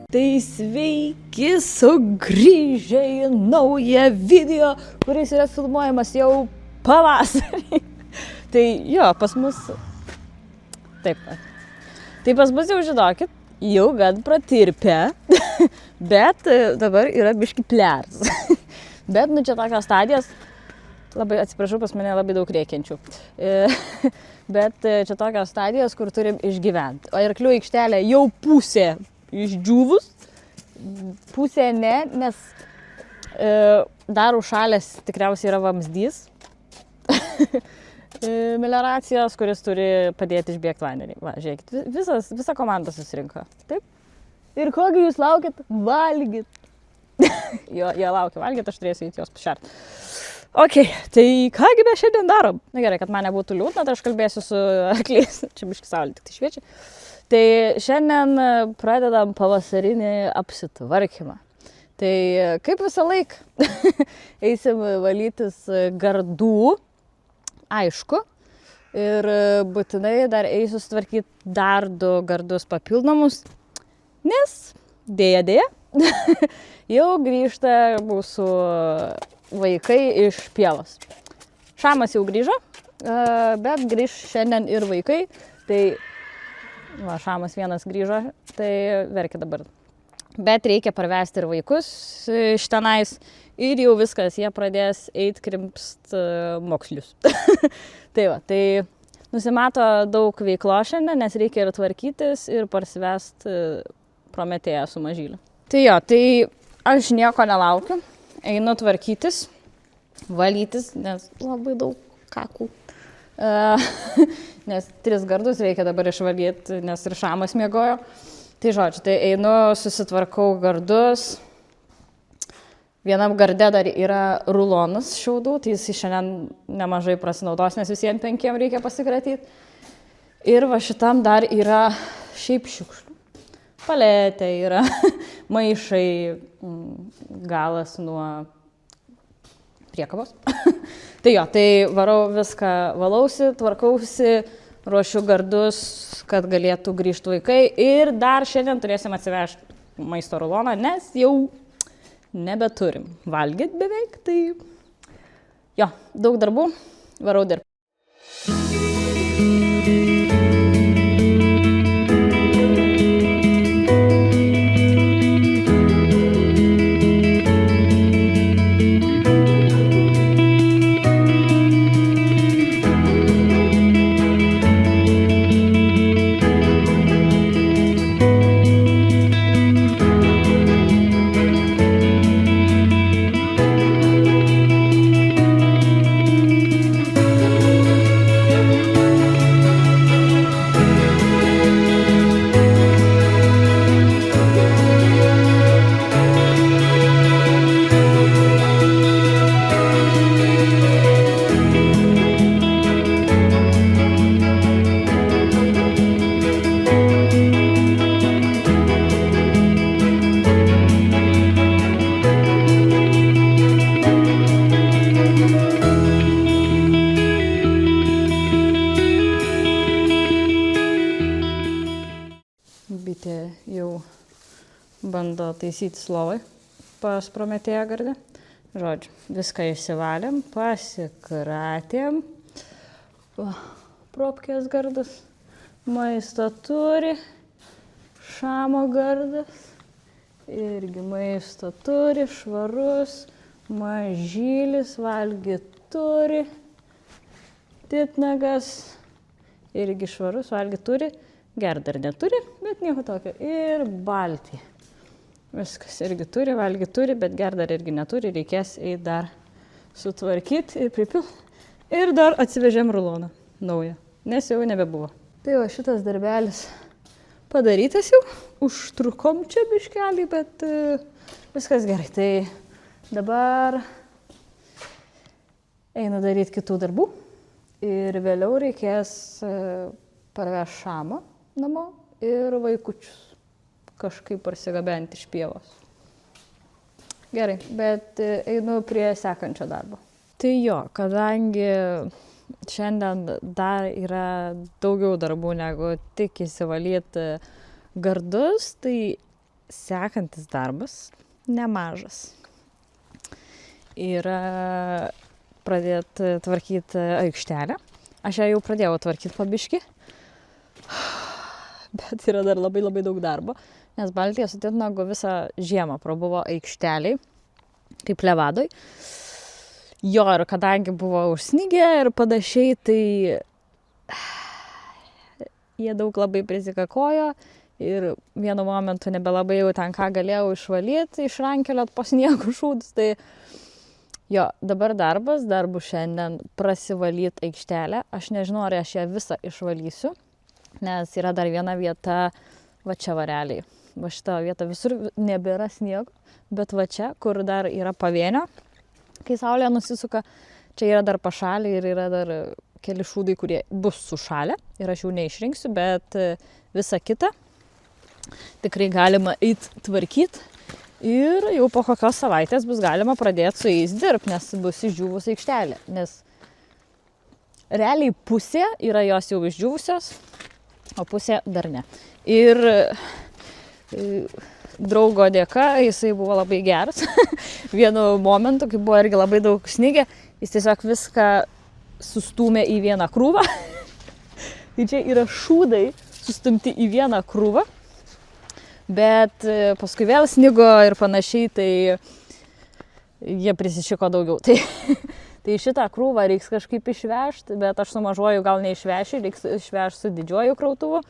Tai sveiki sugrįžę į naują video, kuris yra filmuojamas jau pavasarį. Tai jo, pas mus... Taip. Tai pas mus jau žinokit, jau gan pratirpę, bet dabar yra biški plers. Bet nu čia tokios stadijos, labai atsiprašau, pas mane labai daug rėkiančių. Bet čia tokios stadijos, kur turim išgyventi. O arklių aikštelė jau pusė išdžiūvus, pusė ne, nes dar užšalęs tikriausiai yra vamzdys melioracijos, kuris turi padėti išbėgti vandenį. Va, žiūrėkit, visa komanda susirinko. Taip. Ir kogi jūs laukit? Valgyt. Jie laukia valgyt, aš turėsiu įti jos pašert. Ok, tai kągi mes šiandien darom? Na gerai, kad man nebūtų liūdna, tai aš kalbėsiu su arkliais. Čia biški saulė tik tai šviečia. Tai šiandien pradedam pavasarinį apsitvarkymą. Tai kaip visą laiką eisim valytis gardų, aišku, ir būtinai dar eisiu sutvarkyti dar 2 gardus papildomus, nes dėja, jau grįžta mūsų vaikai iš pievos. Šamas jau grįžo, bet grįž šiandien ir vaikai, tai va, Šamas vienas grįžo, tai verkia dabar. Bet reikia parvesti ir vaikus iš tenais ir jau viskas, jie pradės eit krimpst mokslius. Tai va, tai nusimato daug veiklo šiandien, nes reikia ir tvarkytis ir parsivest Prometėją su mažyliu. Tai jo, tai aš nieko nelaukiu, einu tvarkytis, valytis, nes labai daug kakų. Nes 3 gardus reikia dabar išvalyti, nes ir Šamas miegojo. Tai žodžiu, tai einu, susitvarkau gardus. Vienam garde dar yra rulonas šiaudų, tai jis šiandien nemažai prasinaudos, nes visiems 5 reikia pasikratyti. Ir va šitam dar yra šiaip šiukšlių. Paletė yra, maišai, galas nuo priekabos. Tai jo, tai varau viską, valausi, tvarkausi, ruošiu gardus, kad galėtų grįžti vaikai. Ir dar šiandien turėsim atsivežti maisto ruloną, nes jau nebeturim valgyti beveik. Tai jo, daug darbų, varau dirbti. Bitė jau bando taisyti lovai pas Prometėją garde. Žodžiu, viską išsivalėm, pasikratėm. Propkės gardas, maisto turi, Šamo gardas, irgi maisto turi, švarus, mažylis, valgyt turi, titnagas, irgi švarus, valgyt turi. Gert dar neturi, bet nieko tokio. Ir baltį. Viskas irgi turi, valgyt turi, bet gert dar irgi neturi. Reikės eiti dar sutvarkyti ir pripilti. Ir dar atsivežėm ruloną naują, nes jau nebebuvo. Tai va, šitas darbelis padarytas jau. Užtrukom čia biškelį, bet viskas gerai. Tai dabar einu daryti kitų darbų. Ir vėliau reikės parveš Šamą namo ir vaikučius kažkaip parsigabenti iš pievos. Gerai, bet einu prie sekančio darbo. Tai jo, kadangi šiandien dar yra daugiau darbų negu tik įsivalyti gardus, tai sekantis darbas, nemažas, yra pradėti tvarkyti aikštelę. Aš ją jau pradėjau tvarkyti pabiški, bet yra dar labai daug darbo, nes Baltija su Titnagu visą žiemą prabuvo aikšteliai, kaip Levadoj. Jo, ir kadangi buvo užsnigę ir panašiai, tai jie daug labai prisikakojo ir vienu momentu nebelabai jau ten ką galėjau išvalyti, išrankeliot po sniego šūdus. Tai jo, dabar dar bus šiandien prasivalyti aikštelę. Aš nežinau, ar aš ją visą išvalysiu, nes yra dar viena vieta, va čia vareliai. Va šita vieta visur nebėra sniego, bet va čia, kur dar yra pavienio, kai saulė nusisuka, čia yra dar pašalė ir yra dar keli šūdai, kurie bus sušalę ir aš jų neišrinksiu, bet visa kita tikrai galima eiti tvarkyti ir jau po kokios savaitės bus galima pradėti su jais dirbti, nes bus išdžiūvus aikštelė, nes realiai pusė yra jos jau išdžiūvusios, o pusė dar ne. Ir draugo dėka jisai buvo labai geras. Vienu momentu, kai buvo irgi labai daug snygė, jis tiesiog viską sustumė į vieną krūvą. Tai čia yra šūdai sustumti į vieną krūvą, bet paskui vėl snigo ir panašiai, tai jie prisišiko daugiau. Tai šitą krūvą reiks kažkaip išvežti, bet aš su mažuoju gal neišvešiu, reiks išvežti su didžiuoju krautuvu.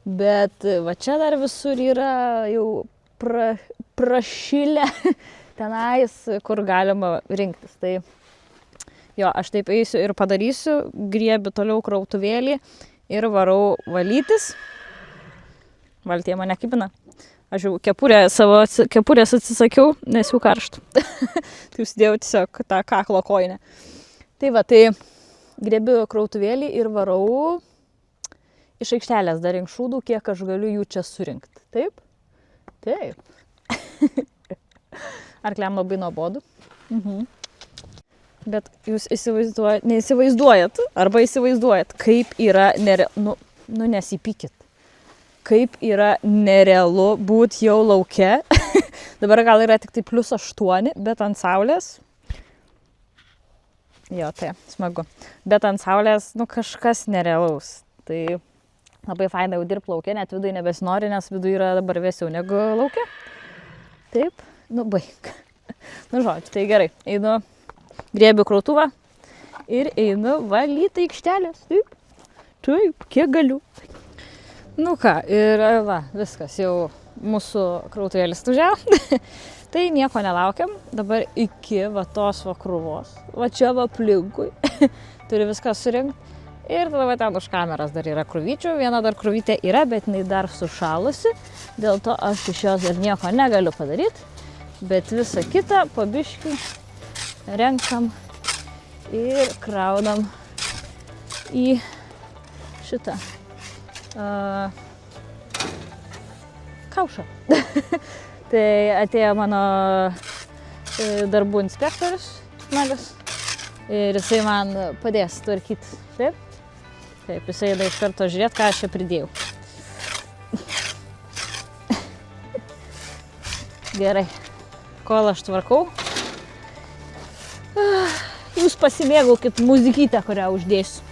Bet va čia dar visur yra jau prašilę tenais, kur galima rinktis. Tai jo, aš taip eisiu ir padarysiu, griebiu toliau krautuvėlį ir varau valytis. Valtija mane kibina. Aš jau kepurės atsisakiau, nes jau karšta. Tai užsidėjau tiesiog tą kaklo kojinę. Tai va, tai griebiu krautuvėlį ir varau iš aikštelės dar rink šūdų, kiek aš galiu jų čia surinkti. Taip? Taip. Arkliam labai nuobodu. Bet jūs neįsivaizduojat, arba įsivaizduojat, kaip yra nesipykit. Kaip yra nerealu būti jau lauke. Dabar gal yra tik tai +8, bet ant saulės. Jo, tai smagu. Bet ant saulės, kažkas nerealaus. Tai labai faina jau dirbti lauke, net viduje nebesinori, nes viduje yra dabar vėsiau negu lauke. Taip, baig. Žodžiu, tai gerai. Einu, griebiu krautuvą ir einu valyti aikštelės. Taip, kiek galiu. Ką, ir va, viskas, jau mūsų krautuvėlis tužiavo. Tai nieko nelaukiam, dabar iki va tos va krūvos, va čia va aplinkui, turiu viską surinkti. Ir tada va ten už kameras dar yra krūvyčių, viena dar krūvytė yra, bet jinai dar sušalusi, dėl to aš iš jos dar nieko negaliu padaryti, bet visą kitą pabiškį renkam ir kraunam į šitą kaušą. Tai atėjo mano darbų inspektorius, Nagas, ir jisai man padės tvarkyti. Taip, jisai eina iš karto žiūrėti, ką aš čia pridėjau. Gerai, kol aš tvarkau, jūs pasimėgaukit muzikytę, kurią uždėsiu.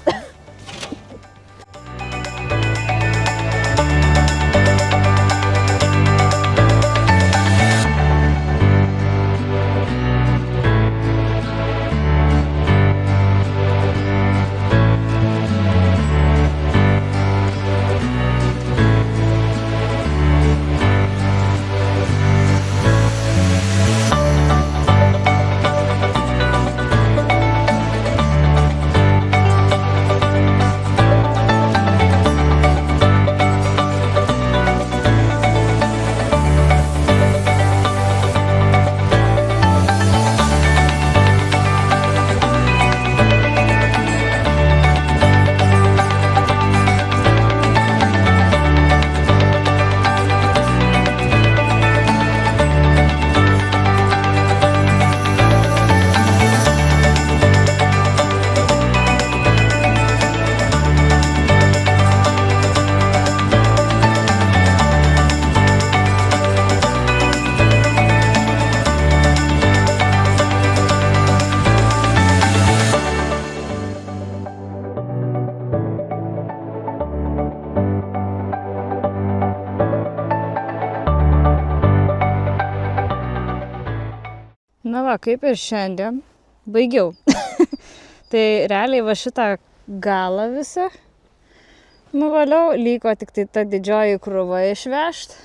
kaip ir šiandien baigiau. Tai realiai va šitą galą visą nuvaliau, liko tik tai ta didžioji krūva išvežt.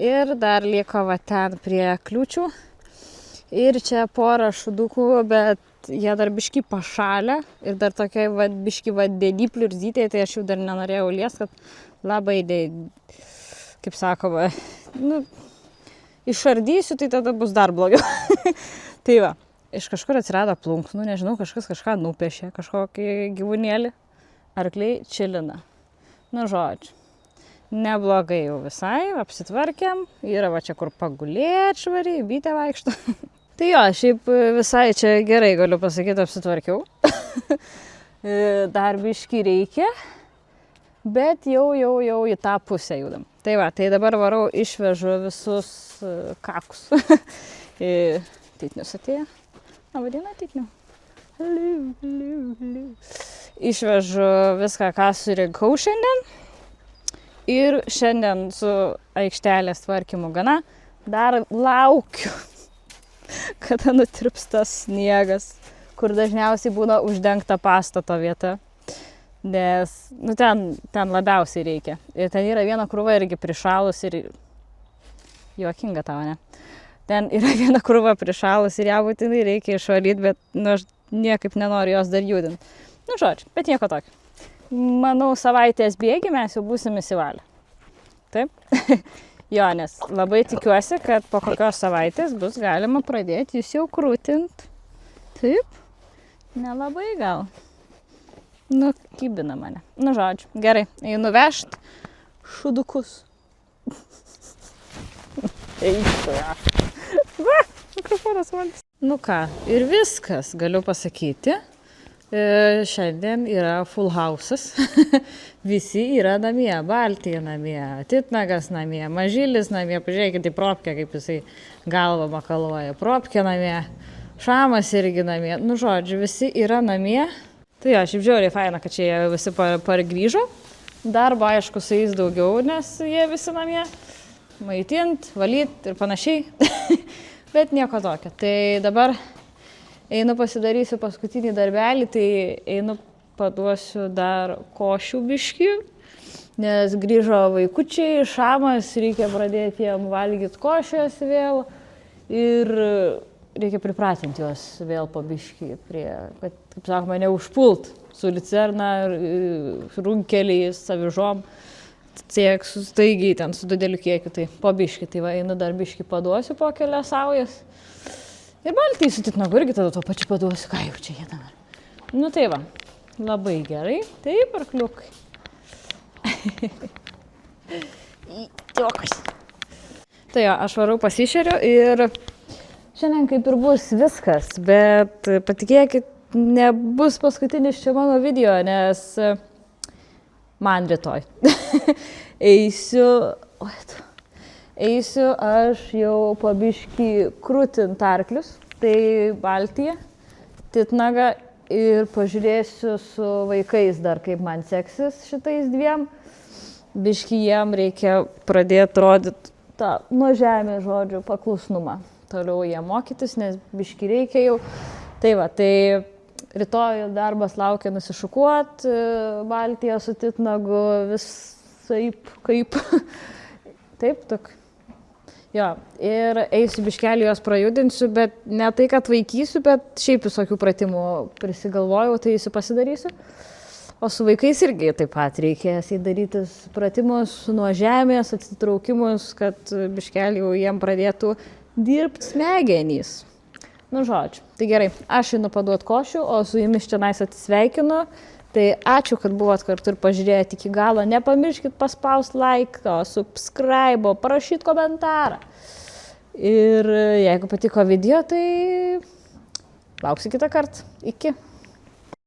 Ir dar liko va ten prie kliūčių. Ir čia pora šudukų, bet jie dar biški pašalę. Ir dar tokia va, biški dėdy pliurzytė, tai aš jau dar nenorėjau liest, kad labai, kaip sakoma, išardysiu, tai tada bus dar blogiau. Tai va, iš kažkur atsirado plunksnų, nežinau, kažkas kažką nupiešė, kažkokį gyvūnėlį. Arkliai čilina. Žodžiu. Neblogai jau visai, apsitvarkėm, yra va čia kur pagulėt švariai, bytė vaikšto. Tai jo, šiaip visai čia gerai galiu pasakyti, apsitvarkiau. Dar biškį reikia, bet jau į tą pusę judam. Tai va, tai dabar varau, išvežu visus kakus. Tytnius atėjo. Vadina tytniu. Išvežu viską, ką surinkau šiandien. Ir šiandien su aikštelės tvarkymu gana dar laukiu, kada nutirps tas sniegas, kur dažniausiai būna uždengta pastato vieta, nes ten labiausiai reikia. Ir ten yra viena krūva irgi prišalus ir juokinga tavo, ne? Ten yra viena krūva prišalus ir ją būtinai reikia išvalyti, bet aš niekaip nenoriu jos dar judinti. Žodžiu, bet nieko tokio. Manau, savaitės bėgi mes jau būsim įsivalę. Taip? Jo, nes labai tikiuosi, kad po kokios savaitės bus galima pradėti jūs jau krūtint. Taip? Nelabai gal. Kybina mane. Žodžiu, gerai, einu vežt šudukus. Eisiu, ja. Va, mikrofonas valdys. Ką, ir viskas, galiu pasakyti. Šiandien yra full house'as. Visi yra namie, Baltija namie, Titnagas namie, Mažylis namie, pažiūrėkit į Propkę, kaip jisai galvą makaluoja. Propkė namie, Šamas irgi namie. Žodžiu, visi yra namie. Tai jo, šiaip žiauriai faina, kad čia jie visi pargrįžo. Darbo aišku su jais daugiau, nes jie visi namie. Maitint, valyt ir panašiai. Bet nieko tokio. Tai dabar einu pasidarysiu paskutinį darbelį, tai einu paduosiu dar košių biškį, nes grįžo vaikučiai, Šamas, reikia pradėti jam valgyti košės vėl ir reikia pripratinti juos vėl po biškį prie, kad, kaip sakoma, neužpult su licerna, runkeliais, savižom, tiek staigiai ten su dideliu kiekiu, tai po biškį, tai va, einu dar biškį paduosiu po kelias saujas. Ir Baltijai su Titnagu irgi tada to pačiu paduosiu, ką jau čia jie dabar. Tai va, labai gerai. Taip, arkliukai. Tiokas. Tai jo, aš varau pasišeriu ir šiandien kaip ir bus viskas, bet patikėkit, nebus paskutinis čia mano video, nes man rytoj Eisiu aš jau po biškį krūtint arklius, tai Baltija, Titnagą ir pažiūrėsiu su vaikais dar, kaip man seksis šitais dviem. Biškį jiem reikia pradėti rodyti tą nuo žemės žodžių paklusnumą. Toliau jie mokytis, nes biškį reikia jau. Tai va, tai rytoj darbas laukia nusišukuot, Baltija su Titnagu visaip kaip. Taip, tok. Jo, ir eisiu biškelį jos prajudinsiu, bet ne tai, kad vaikysiu, bet šiaip visokių pratimų prisigalvojau, tai eisiu pasidarysiu. O su vaikais irgi taip pat reikės įdarytis pratimus nuo žemės, atsitraukimus, kad biškelį jau jiem pradėtų dirbti smegenys. Žodžiu, tai gerai, aš einu paduot košių, o su jumis čia atsisveikinu. Tai ačiū, kad buvot kartu ir pažiūrėjote iki galo. Nepamirškit paspausti like, subscribe, parašyti komentarą. Ir jeigu patiko video, tai lauksiu kitą kartą. Iki.